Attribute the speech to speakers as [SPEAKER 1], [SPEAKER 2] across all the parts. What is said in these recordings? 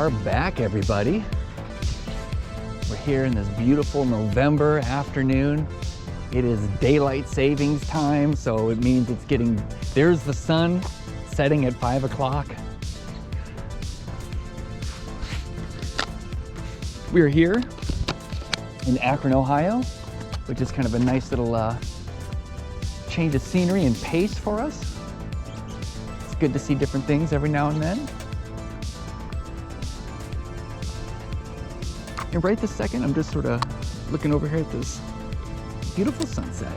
[SPEAKER 1] are back, everybody. We're here in this beautiful November afternoon. It is daylight savings time, so it means it's getting, there's the sun setting at 5 o'clock. We're here in Akron, Ohio, which is kind of a nice little change of scenery and pace for us. It's good to see different things every now and then. And right this second, I'm just sort of looking over here at this beautiful sunset.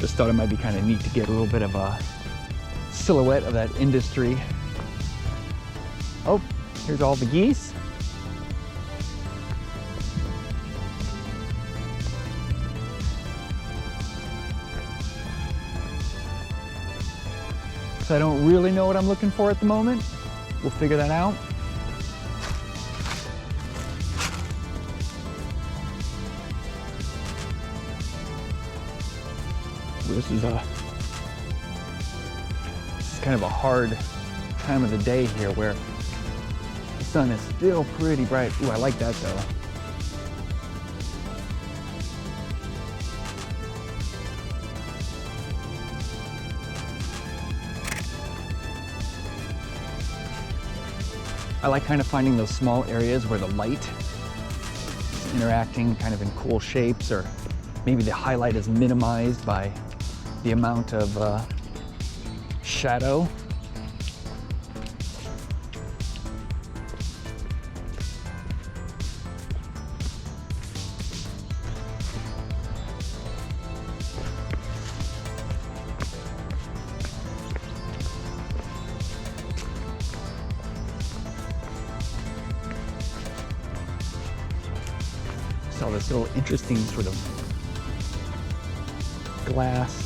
[SPEAKER 1] Just thought it might be kind of neat to get a little bit of a silhouette of that industry. Oh, here's all the geese. So I don't really know what I'm looking for at the moment. We'll figure that out. This is kind of a hard time of the day here where the sun is still pretty bright. Ooh, I like that though. I like kind of finding those small areas where the light is interacting kind of in cool shapes, or maybe the highlight is minimized by the amount of shadow. Saw this little interesting sort of glass.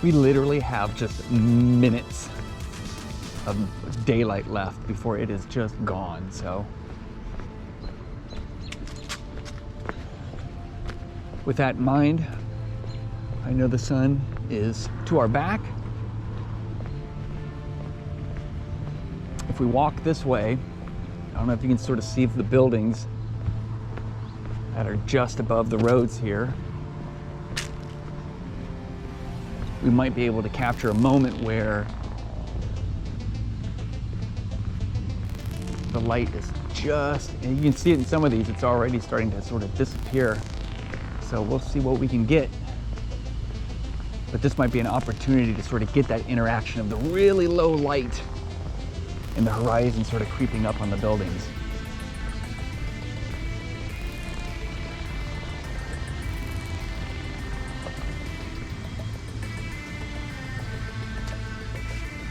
[SPEAKER 1] We literally have just minutes of daylight left before it is just gone, so. With that in mind, I know the sun is to our back. If we walk this way, I don't know if you can sort of see the buildings that are just above the roads here. We might be able to capture a moment where the light is just, and you can see it in some of these, it's already starting to sort of disappear. So we'll see what we can get. But this might be an opportunity to sort of get that interaction of the really low light in the horizon sort of creeping up on the buildings.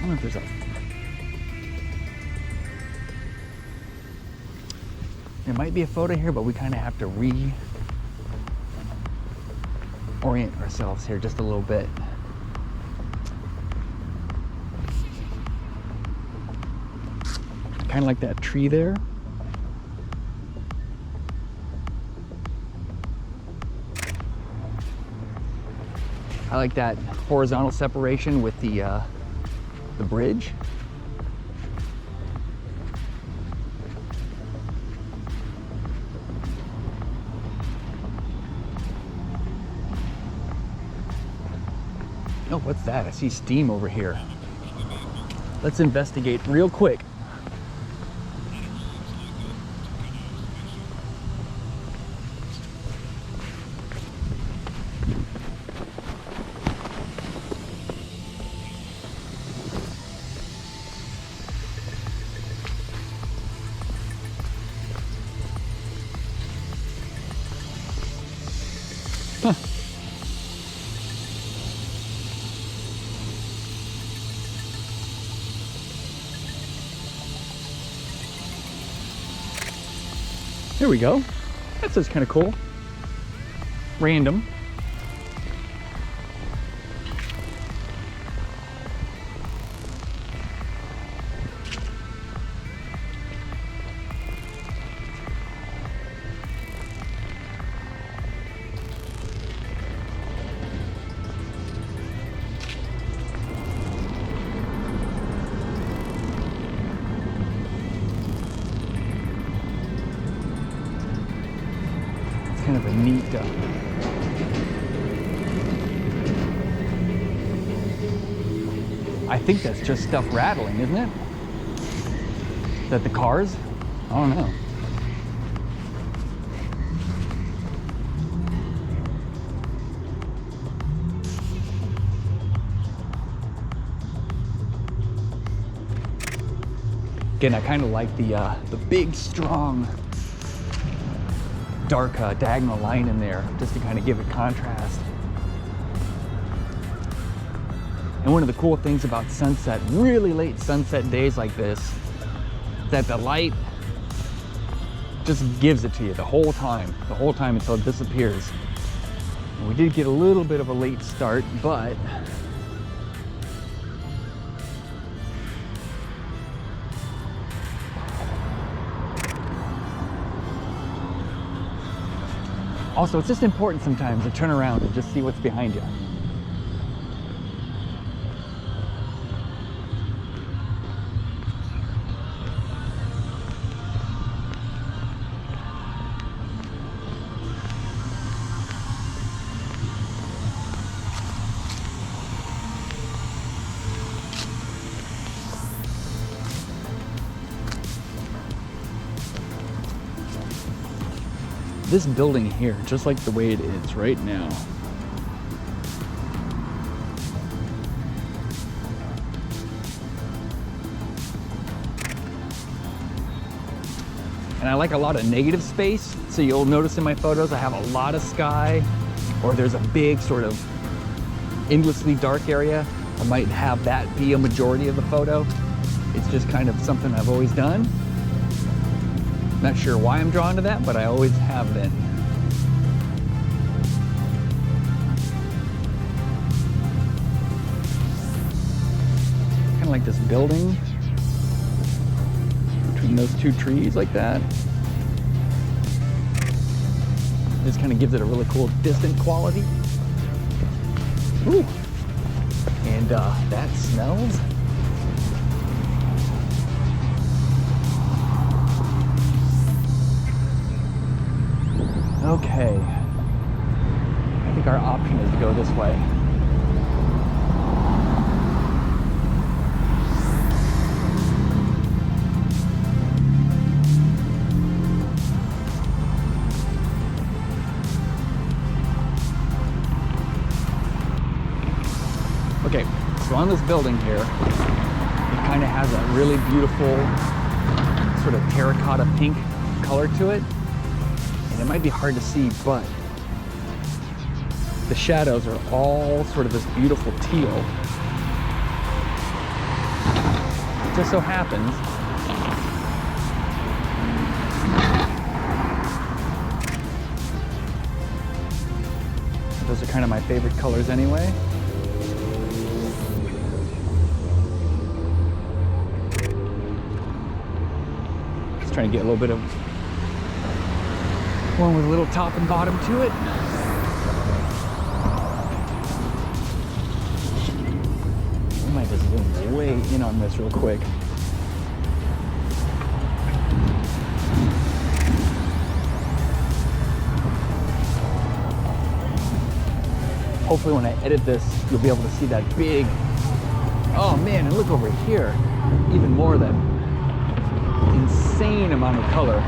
[SPEAKER 1] I don't know if there might be a photo here, but we kind of have to reorient ourselves here just a little bit. Kind of like that tree there. I like that horizontal separation with the bridge. Oh, what's that? I see steam over here. Let's investigate real quick. There we go. That says kind of cool. Random. Kind of a neat I think that's just stuff rattling, isn't it? Is that the cars? I don't know. Again, I kind of like the big, strong, dark diagonal line in there, just to kind of give it contrast. And one of the cool things about sunset, really late sunset days like this, is that the light just gives it to you the whole time until it disappears. And we did get a little bit of a late start, but also, it's just important sometimes to turn around and just see what's behind you. This building here, just like the way it is right now, and I like a lot of negative space, so you'll notice in my photos I have a lot of sky, or there's a big sort of endlessly dark area. I might have that be a majority of the photo. It's just kind of something I've always done. Not sure why I'm drawn to that, but I always have been. Kind of like this building between those two trees like that. Just kind of gives it a really cool distant quality. Ooh. And that smells. Okay, I think our option is to go this way. Okay, so on this building here, it kind of has a really beautiful sort of terracotta pink color to it. It might be hard to see, but the shadows are all sort of this beautiful teal. It just so happens those are kind of my favorite colors anyway. Just trying to get a little bit of one with a little top and bottom to it. I might just zoom way in on this real quick. Hopefully when I edit this, you'll be able to see that big, oh man, and look over here, even more of that insane amount of color.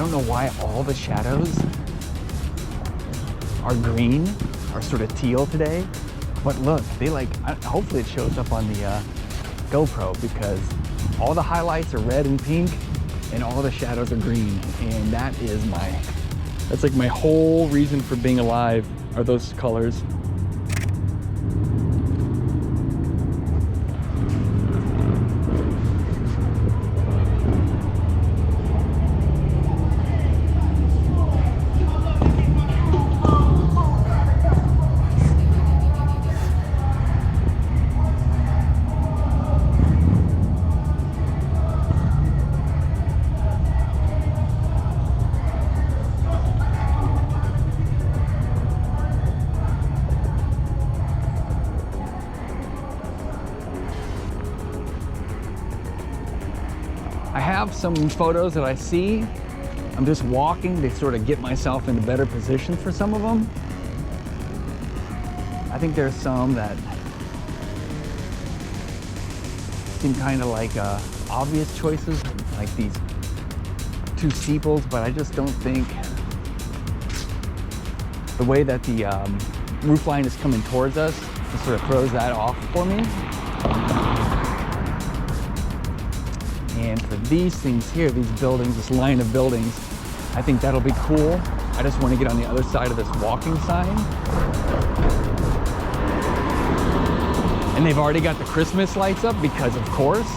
[SPEAKER 1] don't know why all the shadows are green, are sort of teal today. But look, they like, hopefully it shows up on the GoPro, because all the highlights are red and pink and all the shadows are green. And that's like my whole reason for being alive, are those colors. I have some photos that I see. I'm just walking to sort of get myself into better position for some of them. I think there's some that seem kind of like obvious choices, like these two steeples, but I just don't think the way that the roof line is coming towards us, it sort of throws that off for me. And for these things here, these buildings, this line of buildings, I think that'll be cool. I just want to get on the other side of this walking sign. And they've already got the Christmas lights up because, of course.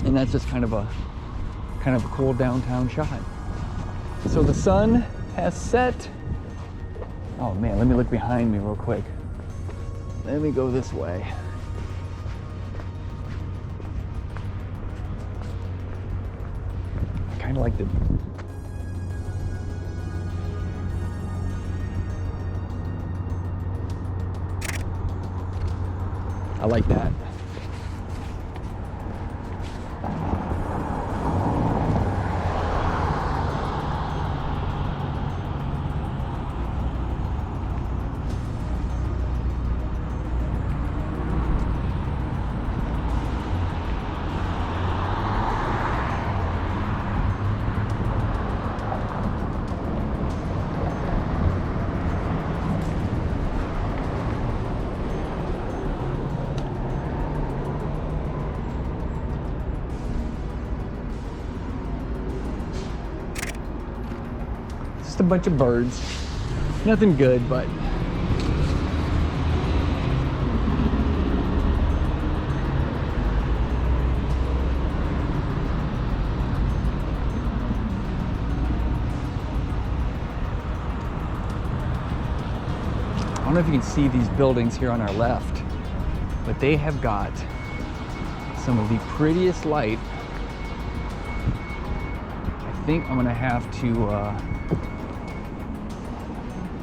[SPEAKER 1] And that's just kind of a cool downtown shot. So the sun has set. Oh man, let me look behind me real quick. Let me go this way. I kind of like the I like that. Just a bunch of birds. Nothing good, but I don't know if you can see these buildings here on our left, but they have got some of the prettiest light. I think I'm gonna have to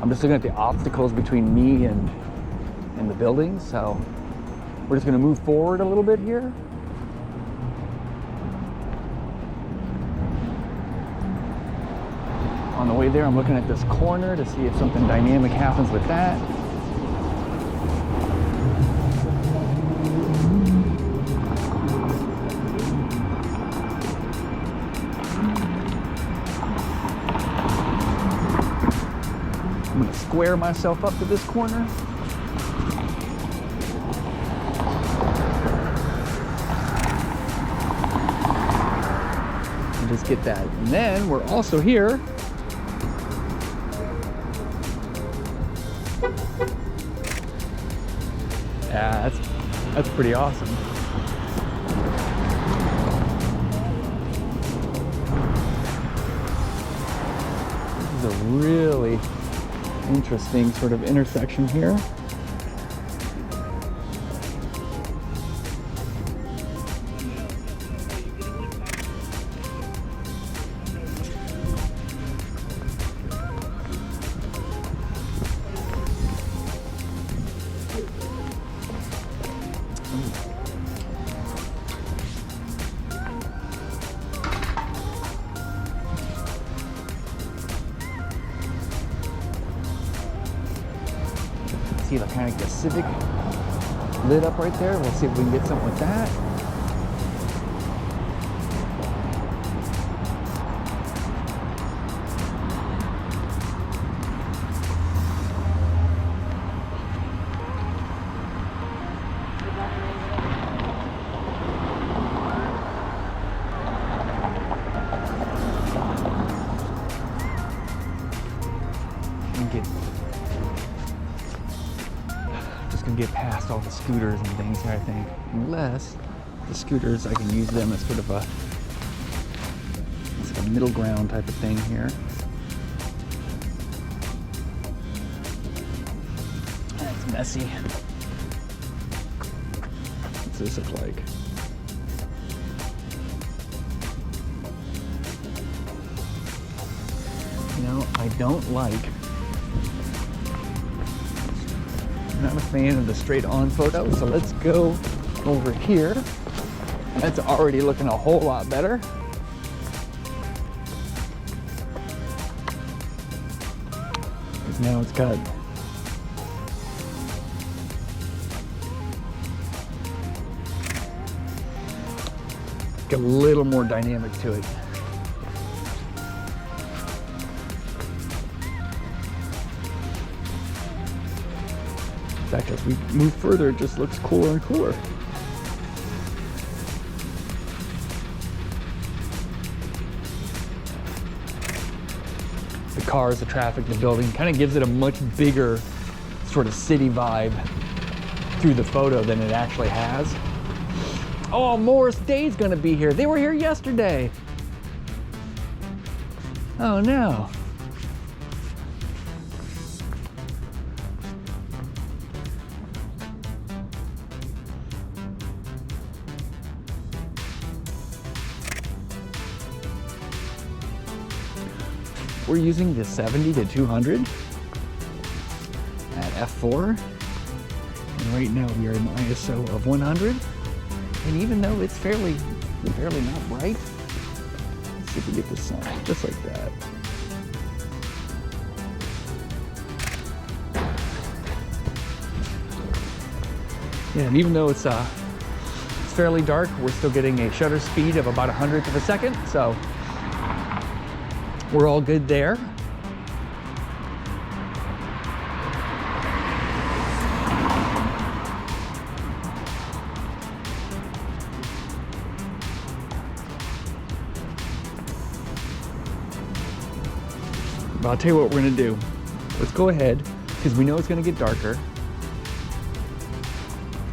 [SPEAKER 1] I'm just looking at the obstacles between me and the buildings, so we're just gonna move forward a little bit here. On the way there, I'm looking at this corner to see if something dynamic happens with that. I'm gonna square myself up to this corner. And just get that. And then we're also here. Yeah, that's pretty awesome. This is a really interesting sort of intersection here. kind of like a Civic lit up right there. We'll see if we can get something with that. Just gonna get past all the scooters and things here, I think. Unless the scooters, I can use them as sort of a, it's like a middle ground type of thing here. That's messy. What's this look like? You know, I don't like, I'm not a fan of the straight on photo, so let's go over here. That's already looking a whole lot better. Because now it's got a little more dynamic to it. In fact, as we move further, it just looks cooler and cooler. The cars, the traffic, the building kind of gives it a much bigger sort of city vibe through the photo than it actually has. Oh, Morris Day's gonna be here. They were here yesterday. Oh no. We're using the 70 to 200 at f4. And right now we are in the ISO of 100. And even though it's fairly not bright, let's see if we get the sun just like that. Yeah, and even though it's fairly dark, we're still getting a shutter speed of about 100th of a second, so we're all good there. But I'll tell you what we're gonna do. Let's go ahead, because we know it's gonna get darker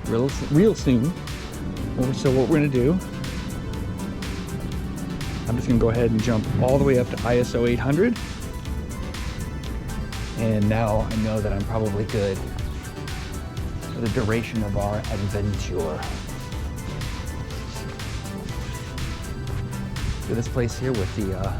[SPEAKER 1] real soon. So what we're gonna do, I'm just gonna go ahead and jump all the way up to ISO 800. And now I know that I'm probably good for the duration of our adventure. So this place here with the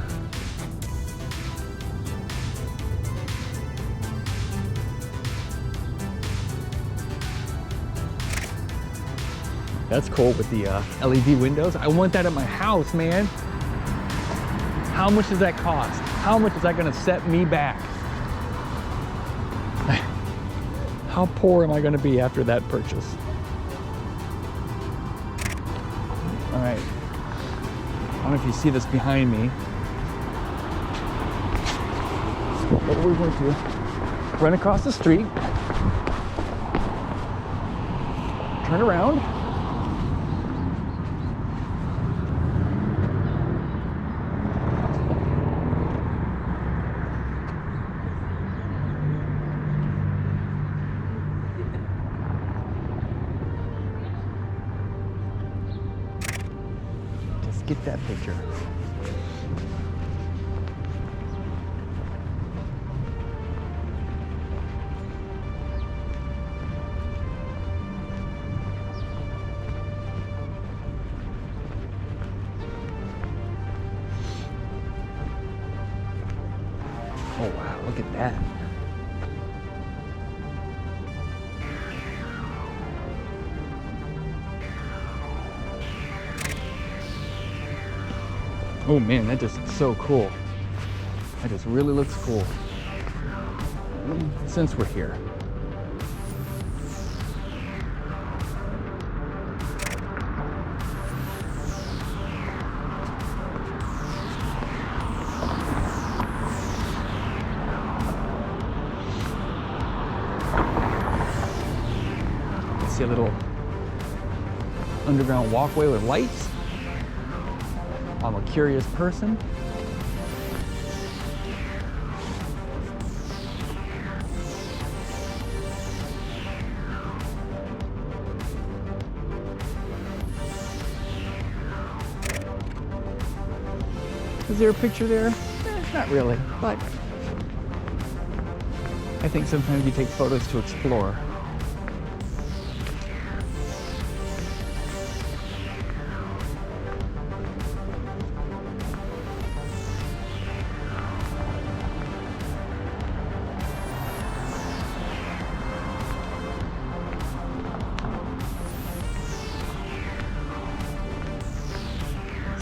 [SPEAKER 1] that's cool with the LED windows. I want that at my house, man. How much does that cost? How much is that gonna set me back? How poor am I gonna be after that purchase? All right, I don't know if you see this behind me. What we're going to run across the street, turn around, get that picture. Oh wow, look at that. Oh man, that just looks so cool. That just really looks cool. Since we're here, see a little underground walkway with lights. I'm a curious person. Is there a picture there? Not really, but I think sometimes you take photos to explore.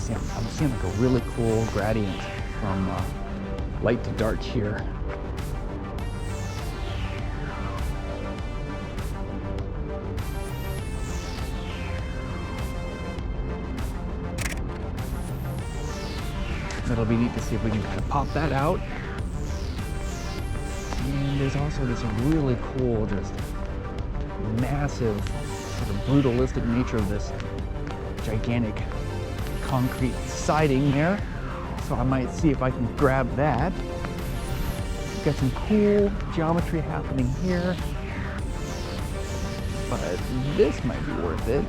[SPEAKER 1] I'm seeing like a really cool gradient from light to dark here. It'll be neat to see if we can kind of pop that out. And there's also this really cool, just massive, sort of brutalistic nature of this gigantic concrete siding there. So I might see if I can grab that. We've got some cool geometry happening here, but this might be worth it.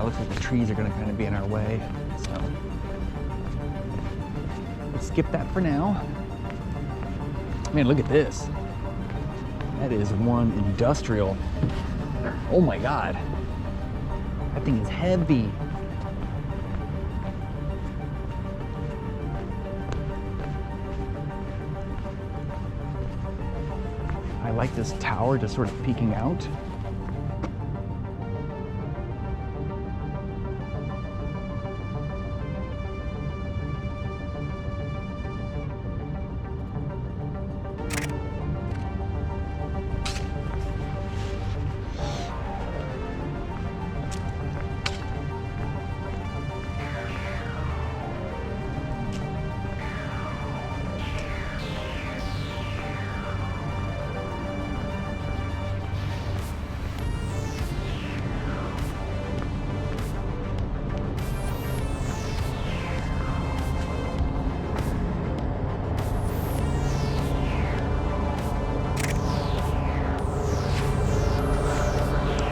[SPEAKER 1] Looks like the trees are going to kind of be in our way, so we'll skip that for now. Man, look at this. That is one industrial. Oh my God. That thing is heavy. I like this tower just sort of peeking out.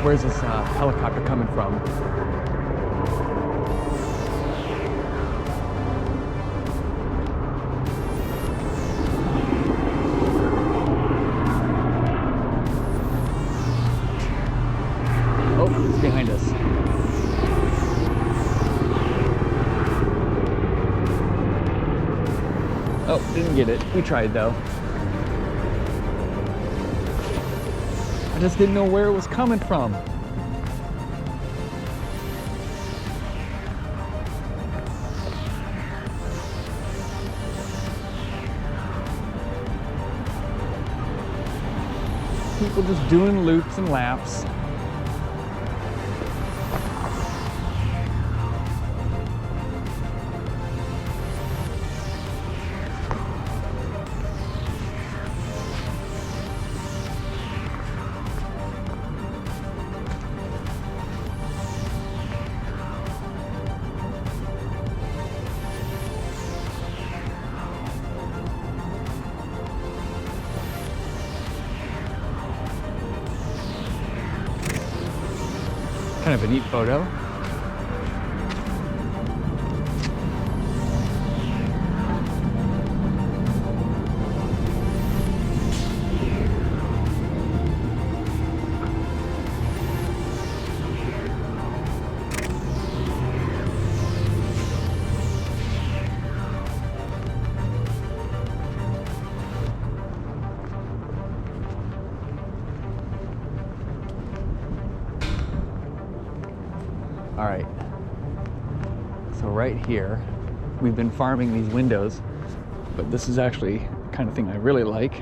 [SPEAKER 1] Where's this helicopter coming from? Oh, it's behind us. Oh, didn't get it. We tried though. I just didn't know where it was coming from. People just doing loops and laps. Kind of a neat photo. All right, so right here, we've been farming these windows but this is actually the kind of thing I really like.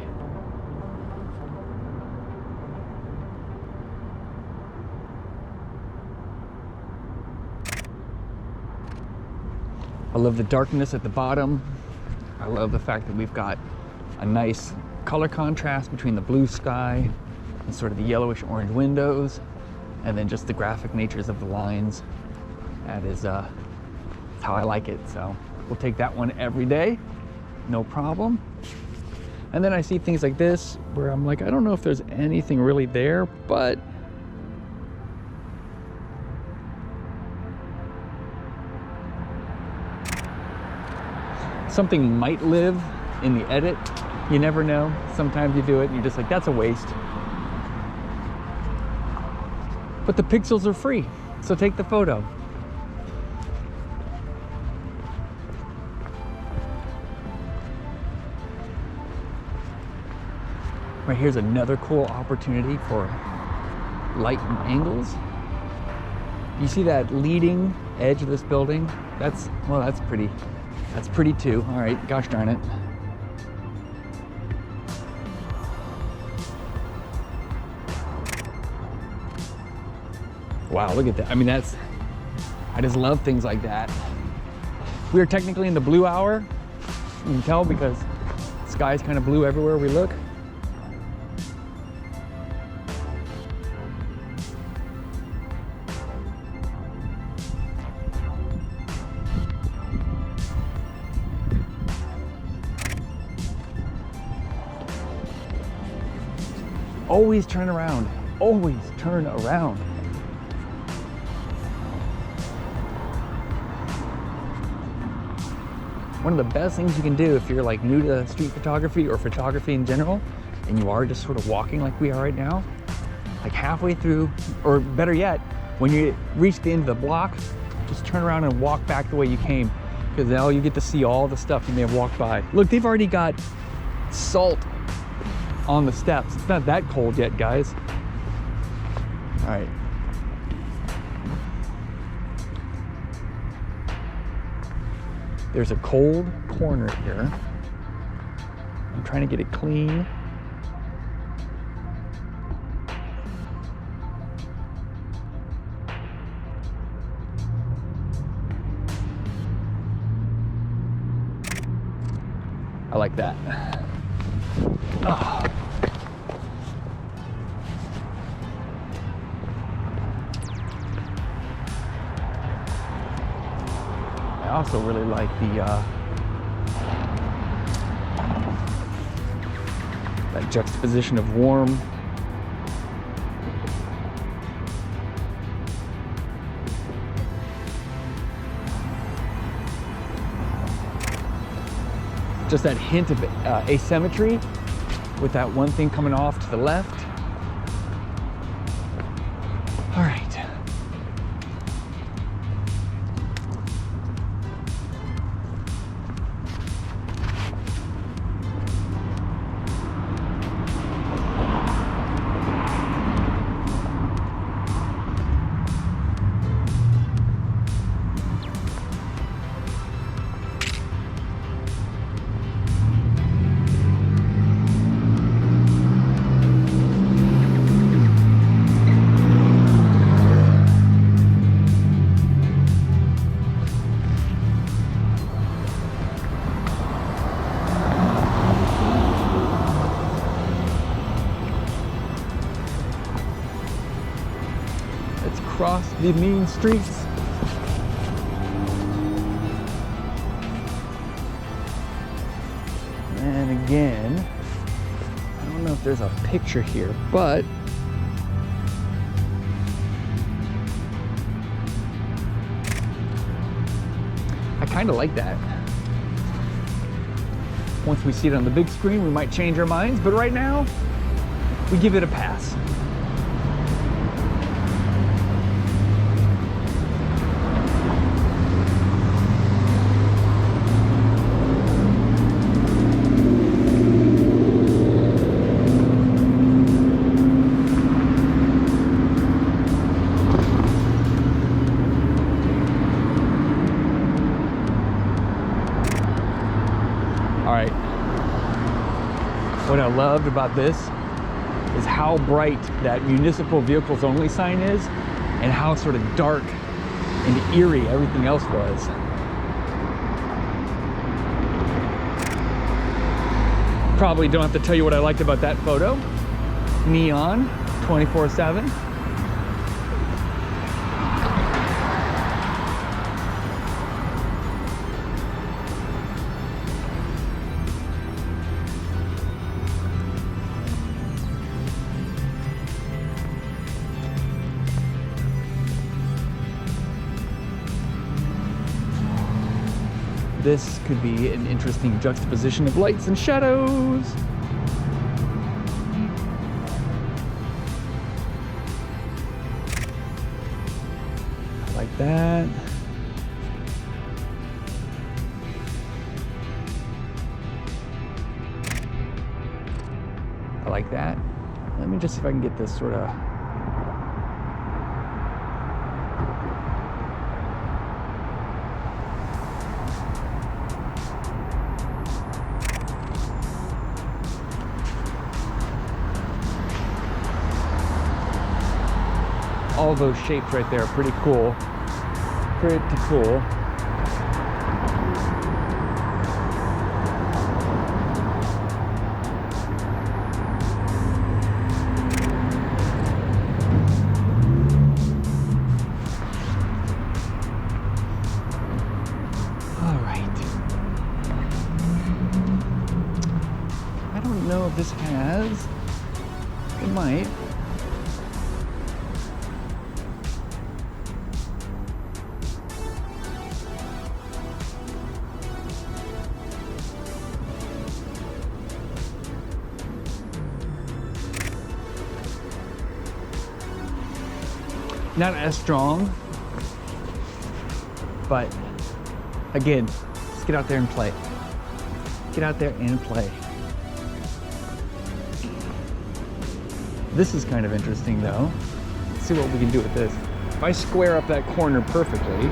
[SPEAKER 1] I love the darkness at the bottom. I love the fact that we've got a nice color contrast between the blue sky and sort of the yellowish orange windows, and then just the graphic natures of the lines. That is how I like it. So we'll take that one every day, no problem. And then I see things like this where I'm like, I don't know if there's anything really there, but something might live in the edit. You never know. Sometimes you do it and you're just like, that's a waste. But the pixels are free, so take the photo. Right here's another cool opportunity for light and angles. You see that leading edge of this building? That's pretty. That's pretty too. All right, gosh darn it. Wow, look at that. I mean, I just love things like that. We are technically in the blue hour. You can tell because the sky is kind of blue everywhere we look. Always turn around. Always turn around. One of the best things you can do if you're like new to street photography or photography in general, and you are just sort of walking like we are right now, like halfway through, or better yet, when you reach the end of the block, just turn around and walk back the way you came, because now you get to see all the stuff you may have walked by. Look, they've already got salt on the steps. It's not that cold yet, guys. All right. There's a cold corner here. I'm trying to get it clean. I like that. Oh. I also really like that juxtaposition of warm just that hint of asymmetry with that one thing coming off to the left. All right. Cross the mean streets. And again, I don't know if there's a picture here, but I kind of like that. Once we see it on the big screen, we might change our minds, but right now, we give it a pass. All right. What I loved about this is how bright that municipal vehicles only sign is and how sort of dark and eerie everything else was. Probably don't have to tell you what I liked about that photo. Neon, 24/7. This could be an interesting juxtaposition of lights and shadows. I like that. I like that. Let me just see if I can get this sort of all those shapes right there are pretty cool. Pretty cool. All right. I don't know if this has. It might. Not as strong, but again, just get out there and play. Get out there and play. This is kind of interesting though. Let's see what we can do with this. If I square up that corner perfectly,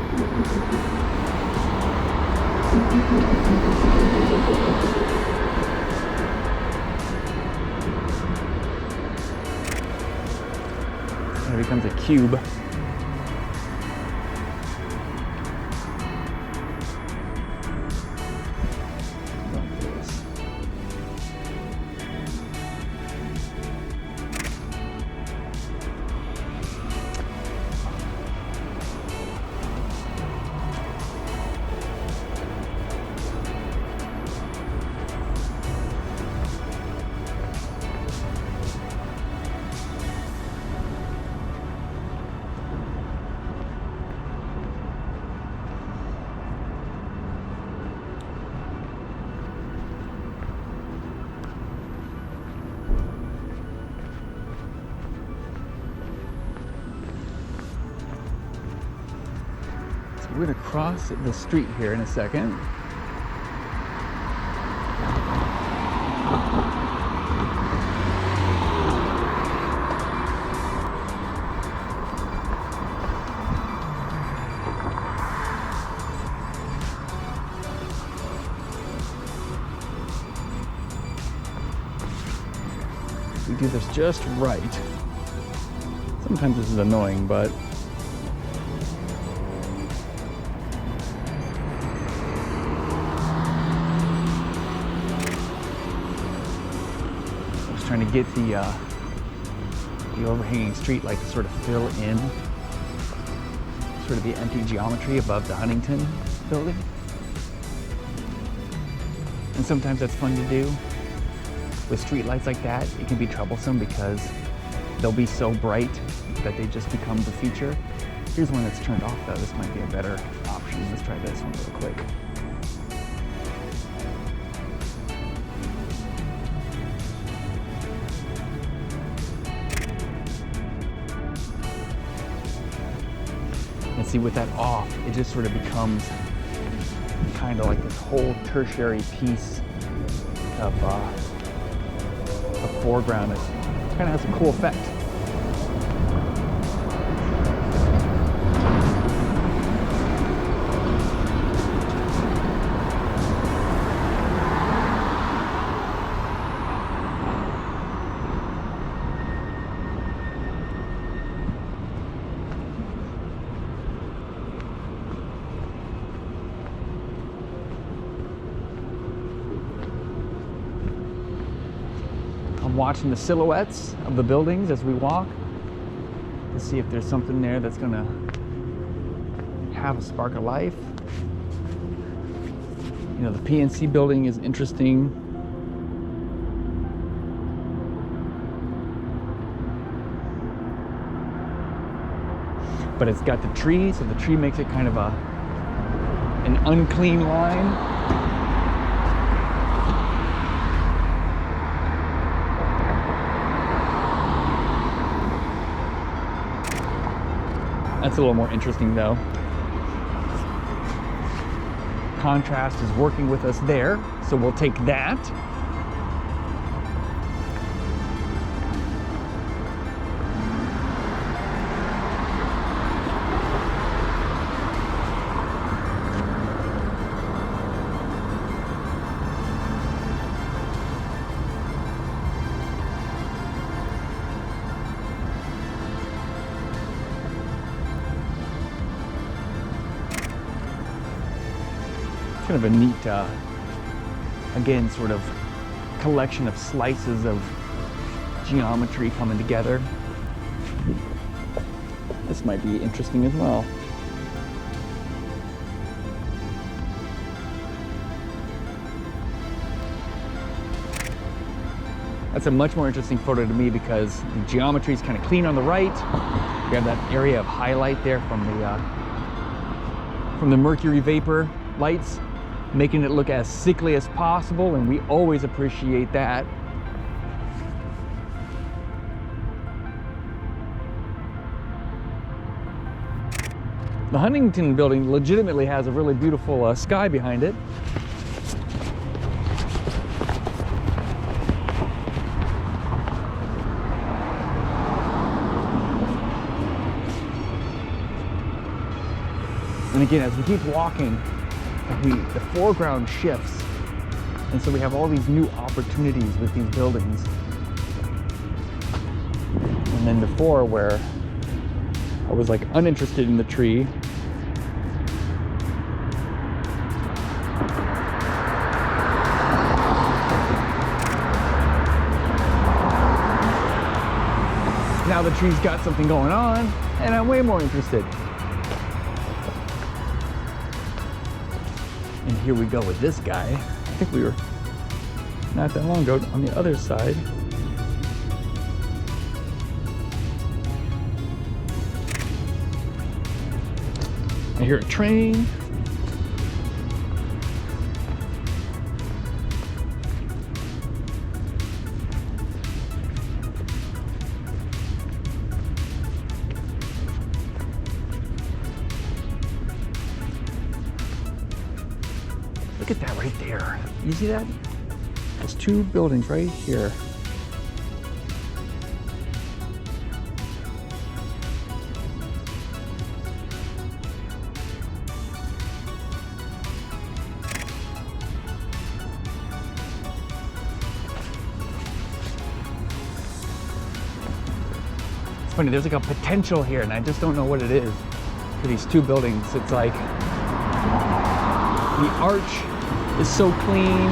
[SPEAKER 1] it becomes a cube. Like this. We're going to cross the street here in a second. We do this just right. Sometimes this is annoying, but trying to get the overhanging street light to sort of fill in sort of the empty geometry above the Huntington building. And sometimes that's fun to do. With street lights like that, it can be troublesome because they'll be so bright that they just become the feature. Here's one that's turned off though. This might be a better option. Let's try this one real quick. And see, with that off, it just sort of becomes kind of like this whole tertiary piece of foreground. It kind of has a cool effect. I'm watching the silhouettes of the buildings as we walk to see if there's something there that's gonna have a spark of life. You know, the PNC building is interesting. But it's got the tree, so the tree makes it kind of an unclean line. That's a little more interesting though. Contrast is working with us there, so we'll take that. Kind of a neat, again, sort of collection of slices of geometry coming together. This might be interesting as well. That's a much more interesting photo to me because the geometry is kind of clean on the right. We have that area of highlight there from the mercury vapor lights, making it look as sickly as possible, and we always appreciate that. The Huntington building legitimately has a really beautiful sky behind it. And again, as we keep walking, the foreground shifts, and so we have all these new opportunities with these buildings. And then before, where I was like uninterested in the tree, now the tree's got something going on, and I'm way more interested. And here we go with this guy. I think we were not that long ago on the other side. I hear a train. Look at that right there. You see that? There's two buildings right here. It's funny, there's like a potential here, and I just don't know what it is for these two buildings. It's like the arch is so clean.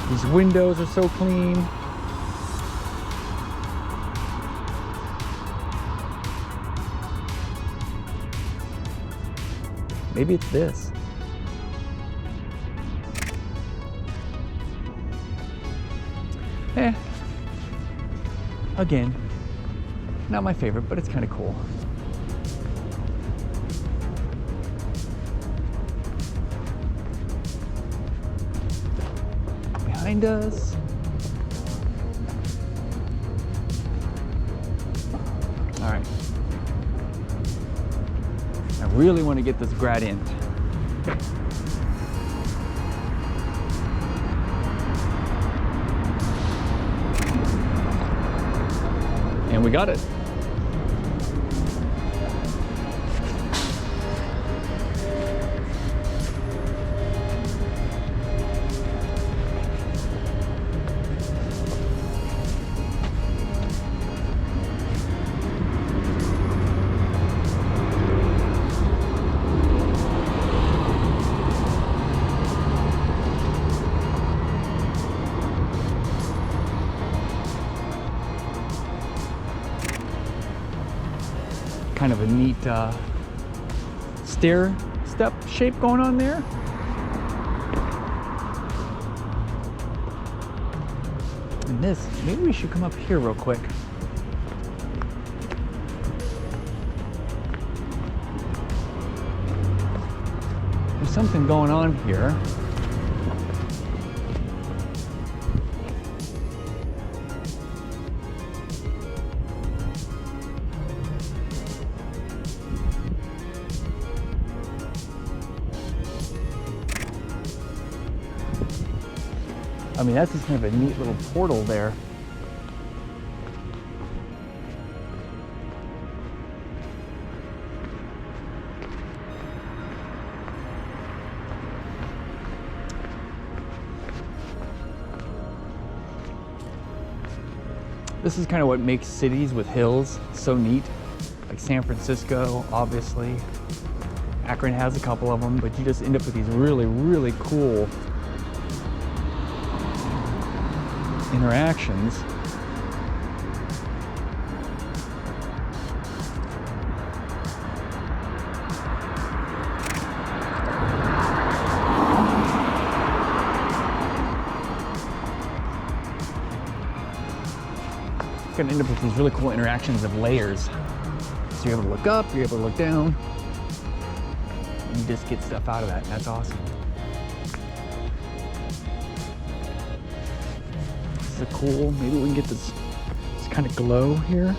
[SPEAKER 1] These windows are so clean. Maybe it's this. Again, not my favorite, but it's kind of cool. Behind us. All right. I really want to get this gradient. And we got it. neat stair step shape going on there. And this, maybe we should come up here real quick. There's something going on here. I mean, that's just kind of a neat little portal there. This is kind of what makes cities with hills so neat. Like San Francisco, obviously. Akron has a couple of them, but you just end up with these really, really cool interactions. You're gonna end up with these really cool interactions of layers. So you're able to look up, you're able to look down, and you just get stuff out of that, and that's awesome. This is cool. Maybe we can get this kind of glow here.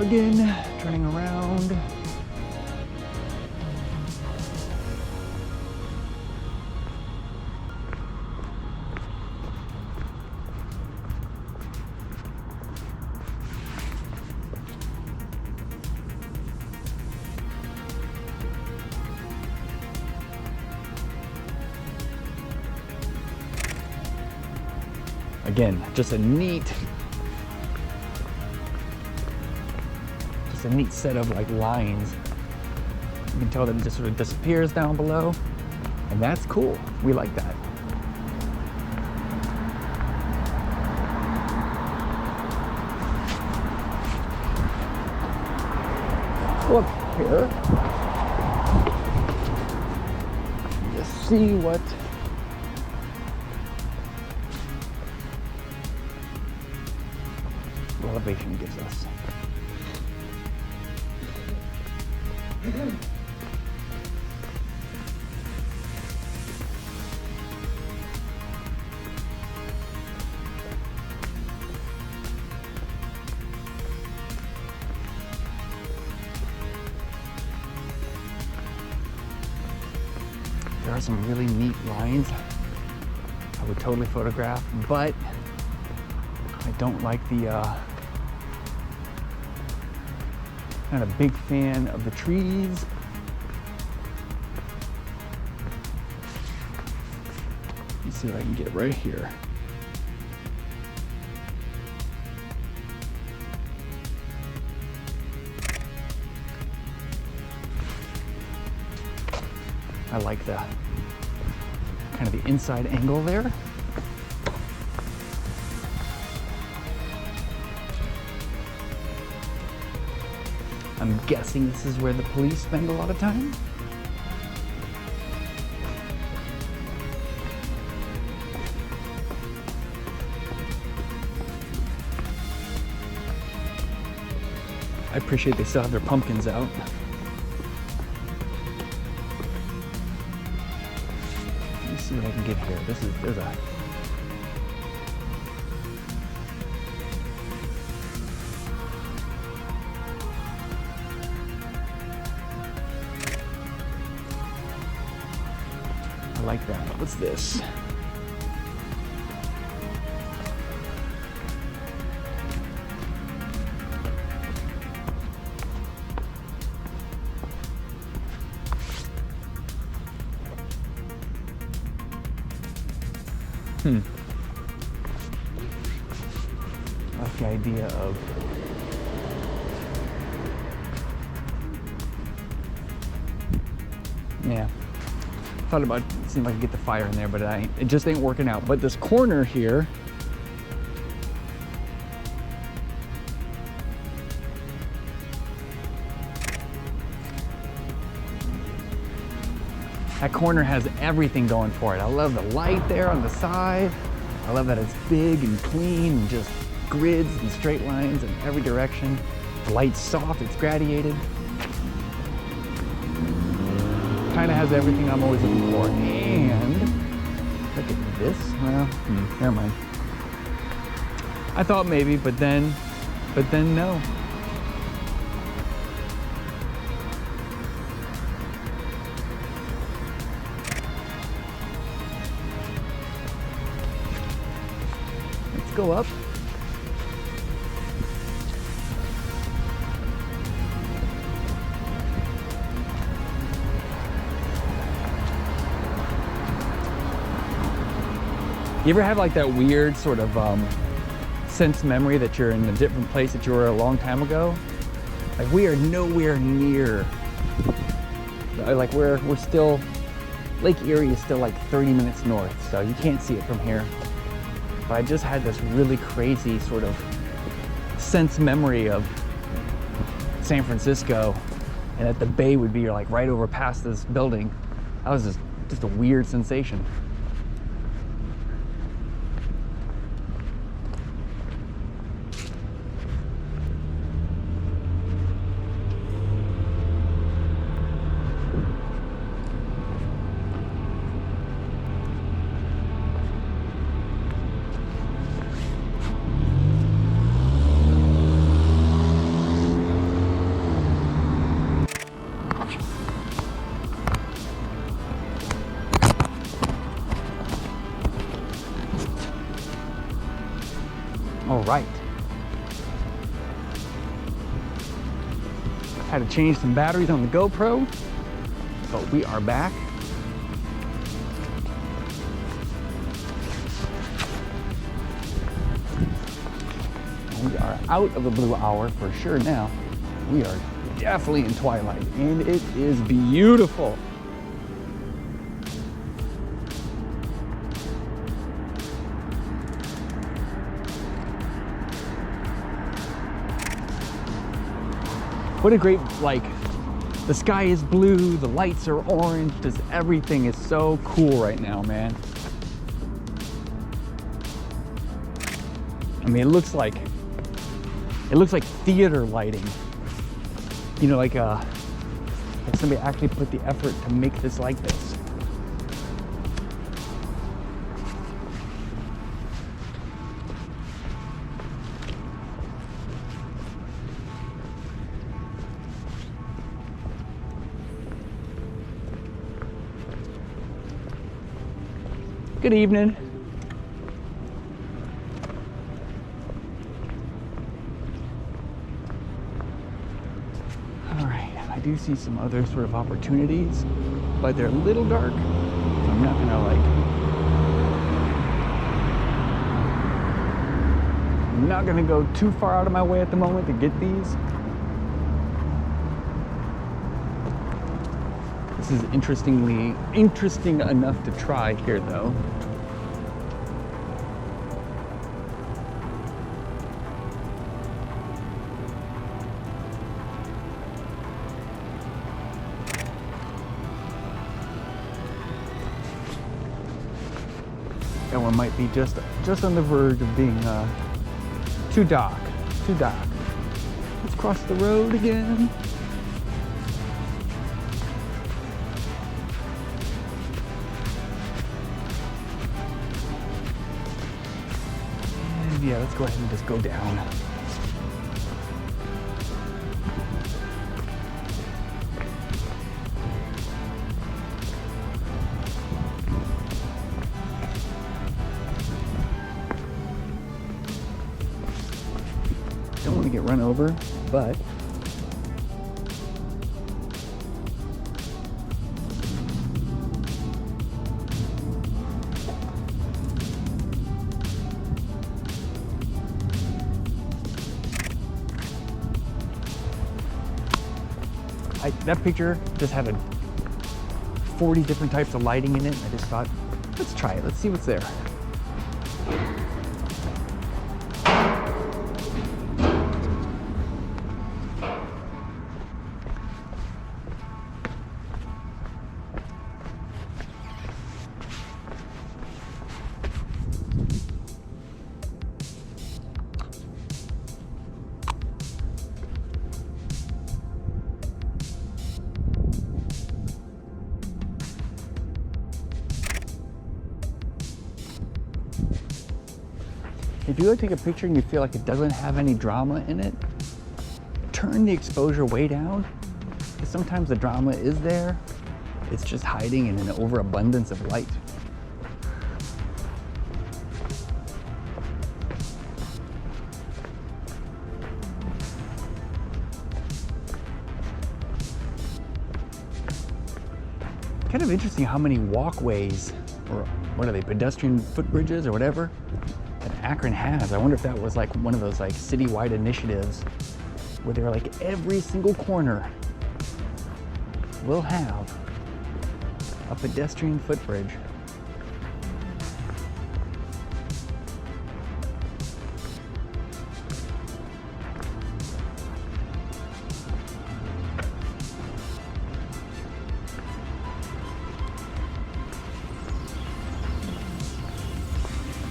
[SPEAKER 1] Again, turning around. Again, just a neat set of like lines. You can tell that it just sort of disappears down below, and that's cool. We like that. Look here. Just see what elevation gives us. There are some really neat lines I would totally photograph, but I don't like the not a big fan of the trees. Let's see what I can get right here. I like the kind of the inside angle there. I'm guessing this is where the police spend a lot of time. I appreciate they still have their pumpkins out. Let me see what I can get here. There's a I like that. What's this? I like the idea of yeah. thought about seeing if I could get the fire in there, but it just ain't working out. But this corner here, that corner has everything going for it. I love the light there on the side. I love that it's big and clean and just grids and straight lines in every direction. The light's soft, it's gradiated. Kind of has everything I'm always looking for. And look at this. Well, never mind. I thought maybe, but then no. Let's go up. You ever have like that weird sort of sense memory that you're in a different place that you were a long time ago? Like we are nowhere near, like we're still, Lake Erie is still like 30 minutes north, so you can't see it from here. But I just had this really crazy sort of sense memory of San Francisco and that the bay would be like right over past this building. That was just a weird sensation. All right. Had to change some batteries on the GoPro, but we are back. We are out of the blue hour for sure now. We are definitely in Twilight, and it is beautiful. What a great, like, the sky is blue, the lights are orange, just everything is so cool right now, man. I mean, it looks like theater lighting. You know, like somebody actually put the effort to make this like this. Good evening. All right, I do see some other sort of opportunities, but they're a little dark. So I'm not gonna go too far out of my way at the moment to get these. This is interesting enough to try here though. That one might be just on the verge of being too dark. Let's cross the road again. And yeah, let's go ahead and just go down. Don't want to get run over, but that picture just had a 40 different types of lighting in it. I just thought, let's try it. Let's see what's there. If you go take a picture and you feel like it doesn't have any drama in it, turn the exposure way down, because sometimes the drama is there. It's just hiding in an overabundance of light. Kind of interesting how many walkways, or what are they, pedestrian footbridges or whatever, that Akron has. I wonder if that was like one of those like citywide initiatives where they're like every single corner will have a pedestrian footbridge.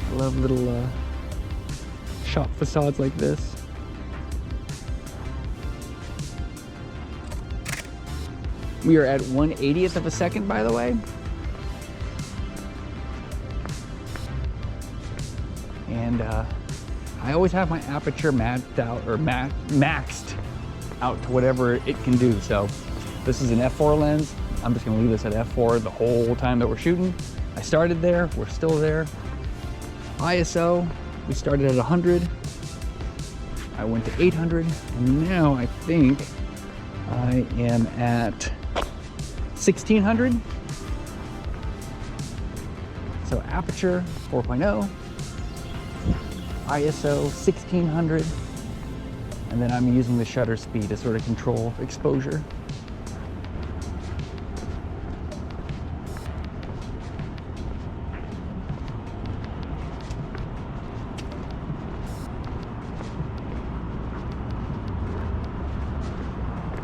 [SPEAKER 1] I love little shop facades like this. We are at 1/80th of a second, by the way. And I always have my aperture maxed out, or maxed out to whatever it can do. So this is an f4 lens. I'm just gonna leave this at f4 the whole time that we're shooting. I started there, we're still there. ISO, we started at 100. I went to 800, and now I think I am at 1600. So aperture 4.0, ISO 1600, and then I'm using the shutter speed to sort of control exposure.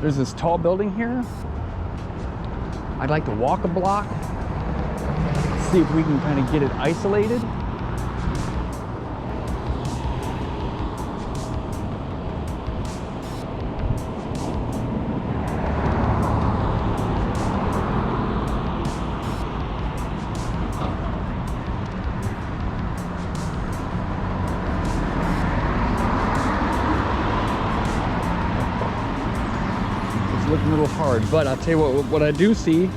[SPEAKER 1] There's this tall building here. I'd like to walk a block, see if we can kind of get it isolated. Looking a little hard, but I'll tell you what I do see.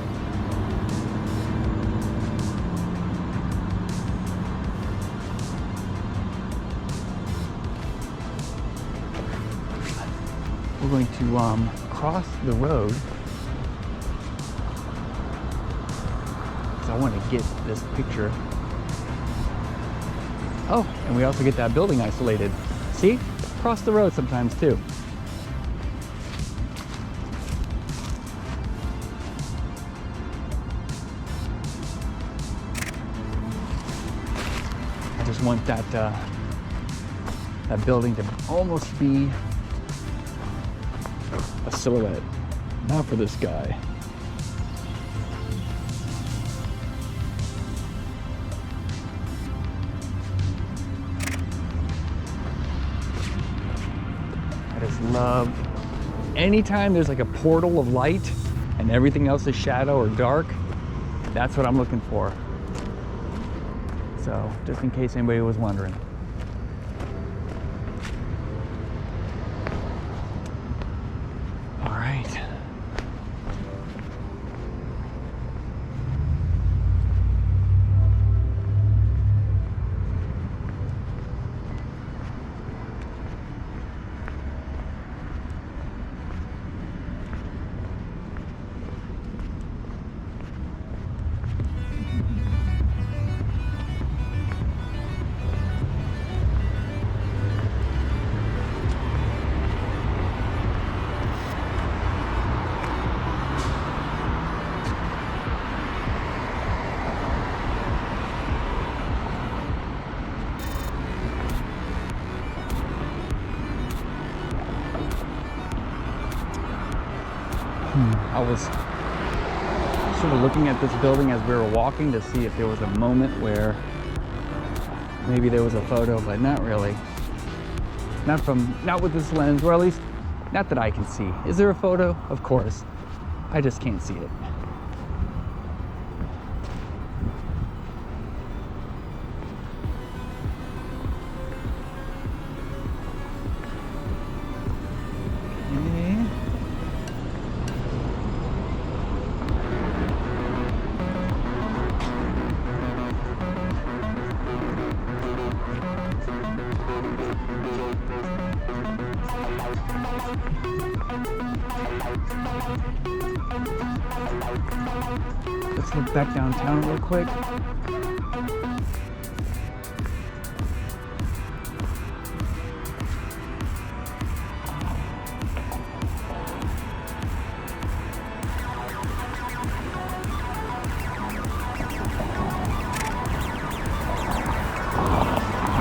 [SPEAKER 1] We're going to cross the road because I want to get this picture. Oh, and we also get that building isolated. See? Cross the road sometimes too. Just want that that building to almost be a silhouette. Not for this guy. I just love anytime there's like a portal of light and everything else is shadow or dark. That's what I'm looking for. So, just in case anybody was wondering. All right. I was sort of looking at this building as we were walking to see if there was a moment where maybe there was a photo, but not really. Not with this lens, or at least not that I can see. Is there a photo? Of course. I just can't see it. Let's look back downtown real quick.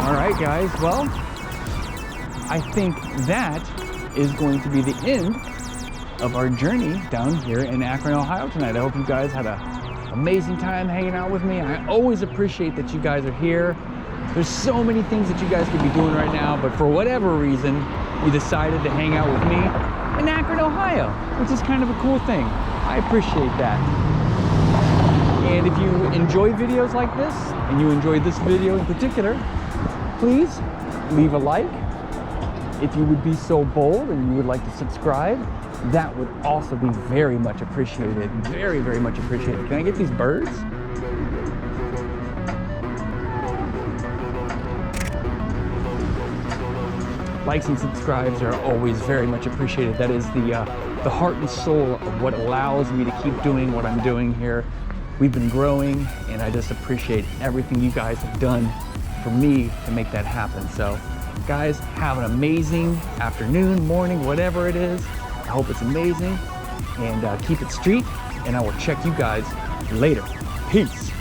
[SPEAKER 1] All right, guys, well, I think that is going to be the end of our journey down here in Akron, Ohio tonight. I hope you guys had an amazing time hanging out with me. I always appreciate that you guys are here. There's so many things that you guys could be doing right now, but for whatever reason, you decided to hang out with me in Akron, Ohio, which is kind of a cool thing. I appreciate that. And if you enjoy videos like this, and you enjoyed this video in particular, please leave a like. If you would be so bold and you would like to subscribe, that would also be very much appreciated. Very, very much appreciated. Can I get these birds? Likes and subscribes are always very much appreciated. That is the heart and soul of what allows me to keep doing what I'm doing here. We've been growing, and I just appreciate everything you guys have done for me to make that happen. So, guys, have an amazing afternoon, morning, whatever it is. I hope it's amazing, and keep it street, and I will check you guys later. Peace.